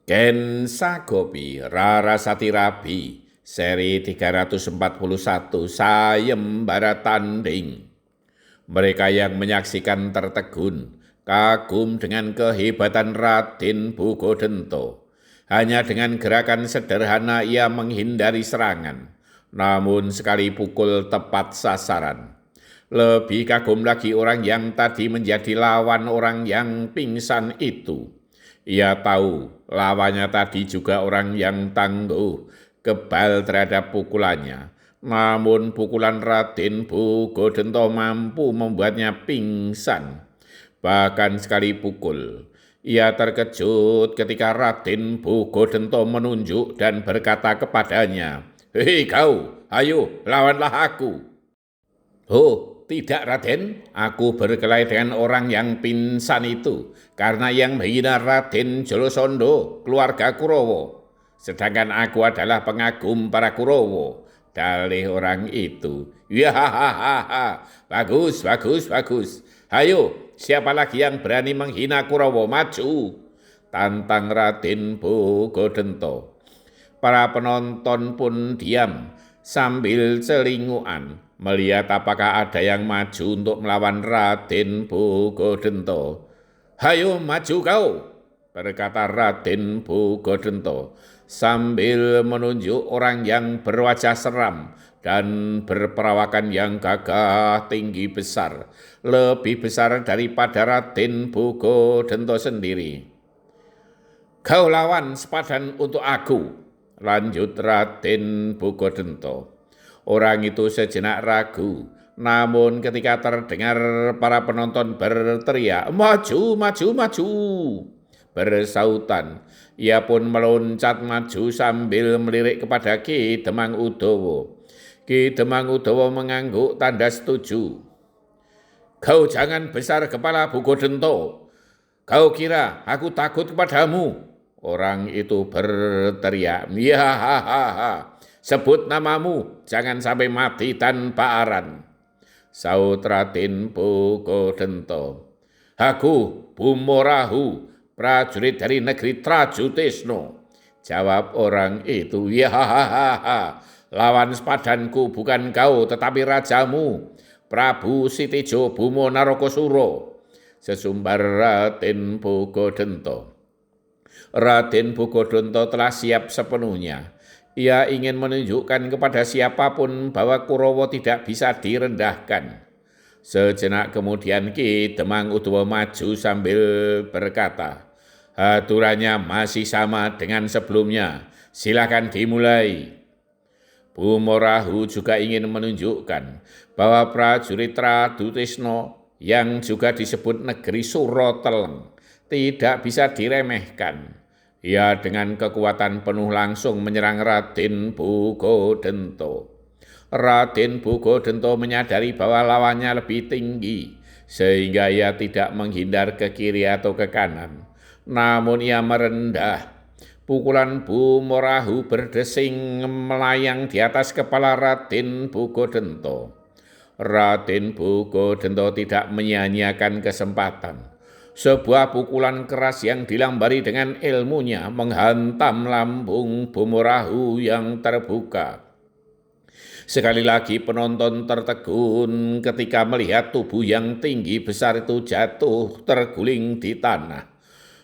Ken Sagopi Rarasati Rabi seri 341 Sayembara Tanding. Mereka yang menyaksikan tertegun, kagum dengan kehebatan Raden Bugodento. Hanya dengan gerakan sederhana ia menghindari serangan, namun sekali pukul tepat sasaran. Lebih kagum lagi orang yang tadi menjadi lawan orang yang pingsan itu. Ia tahu lawannya tadi juga orang yang tangguh, kebal terhadap pukulannya. Namun pukulan Raden Bugodento mampu membuatnya pingsan. Bahkan sekali pukul, ia terkejut ketika Raden Bugodento menunjuk dan berkata kepadanya, "Hei kau, ayo lawanlah aku." "Oh, tidak Raden, aku berkelahi dengan orang yang pingsan itu, karena yang menghina Raden Jolosondo, keluarga Kurowo. Sedangkan aku adalah pengagum para Kurowo," dalih orang itu. "Yahahaha, bagus, bagus, bagus. Ayo, siapa lagi yang berani menghina Kurowo, maju," tantang Raden Bugodento. Para penonton pun diam sambil celinguan melihat apakah ada yang maju untuk melawan Raden Bugodento. "Hayo maju kau," berkata Raden Bugodento sambil menunjuk orang yang berwajah seram dan berperawakan yang gagah tinggi besar, lebih besar daripada Raden Bugodento sendiri. "Kau lawan sepadan untuk aku," lanjut Raden Bugodento. Orang itu sejenak ragu, namun ketika terdengar para penonton berteriak, "Maju, maju, maju!" bersautan, ia pun meloncat maju sambil melirik kepada Ki Demang Udawa. Ki Demang Udawa mengangguk tanda setuju. "Kau jangan besar kepala Bugodento. Kau kira aku takut kepadamu?" Orang itu berteriak, "Yahahaha, sebut namamu, jangan sampai mati tanpa aran," saut Raden Bugodento. "Aku Bumorahu, prajurit dari negeri Trajutesno," jawab orang itu. "Yahahaha, lawan sepadanku bukan kau tetapi rajamu, Prabu Sitijo Bumo Narokosuro," sesumbar Raden Bugodento. Raden Bugodento telah siap sepenuhnya. Ia ingin menunjukkan kepada siapapun bahwa Kurowo tidak bisa direndahkan. Sejenak kemudian Ki Demang Udawa maju sambil berkata, "Aturannya masih sama dengan sebelumnya. Silakan dimulai." Bumorahu juga ingin menunjukkan bahwa prajurit Trajutesno yang juga disebut negeri Suroteleng tidak bisa diremehkan. Ia dengan kekuatan penuh langsung menyerang Raden Bugodento. Raden Bugodento menyadari bahwa lawannya lebih tinggi, sehingga ia tidak menghindar ke kiri atau ke kanan. Namun ia merendah. Pukulan Bumorahu berdesing melayang di atas kepala Raden Bugodento. Raden Bugodento tidak menyia-nyiakan kesempatan. Sebuah pukulan keras yang dilambari dengan ilmunya menghantam lambung Bumorahu yang terbuka. Sekali lagi penonton tertegun ketika melihat tubuh yang tinggi besar itu jatuh terguling di tanah.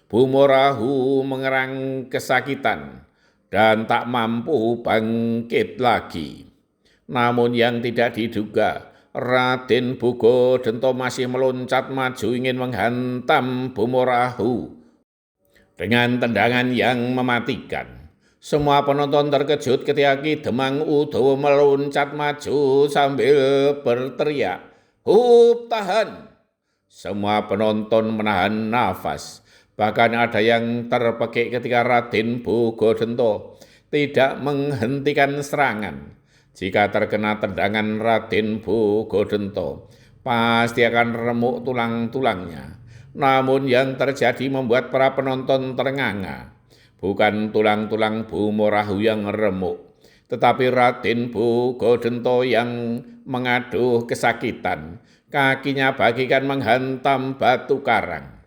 Bumorahu mengerang kesakitan dan tak mampu bangkit lagi. Namun yang tidak diduga, Raden Bugodento masih meloncat maju ingin menghantam Bumorahu dengan tendangan yang mematikan. Semua penonton terkejut ketika Ki Demang Udawa meloncat maju sambil berteriak, "Hup, tahan!" Semua penonton menahan nafas. Bahkan ada yang terpekik ketika Raden Bugodento tidak menghentikan serangan. Jika terkena tendangan Raden Bugodento, pasti akan remuk tulang-tulangnya. Namun yang terjadi membuat para penonton ternganga. Bukan tulang-tulang Bumorahu yang remuk, tetapi Raden Bugodento yang mengaduh kesakitan. Kakinya bagikan menghantam batu karang.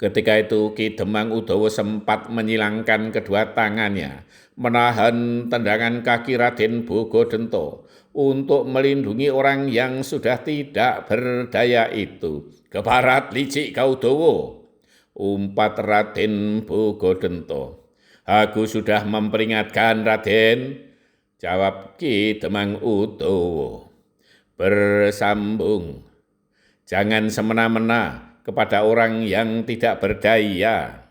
Ketika itu Ki Demang Udawa sempat menyilangkan kedua tangannya, menahan tendangan kaki Raden Bogodento untuk melindungi orang yang sudah tidak berdaya itu. Ke barat licik kau Udawa, umpat Raden Bogodento. Aku sudah memperingatkan Raden, jawab Ki Demang Udawa. Bersambung, jangan semena-mena kepada orang yang tidak berdaya.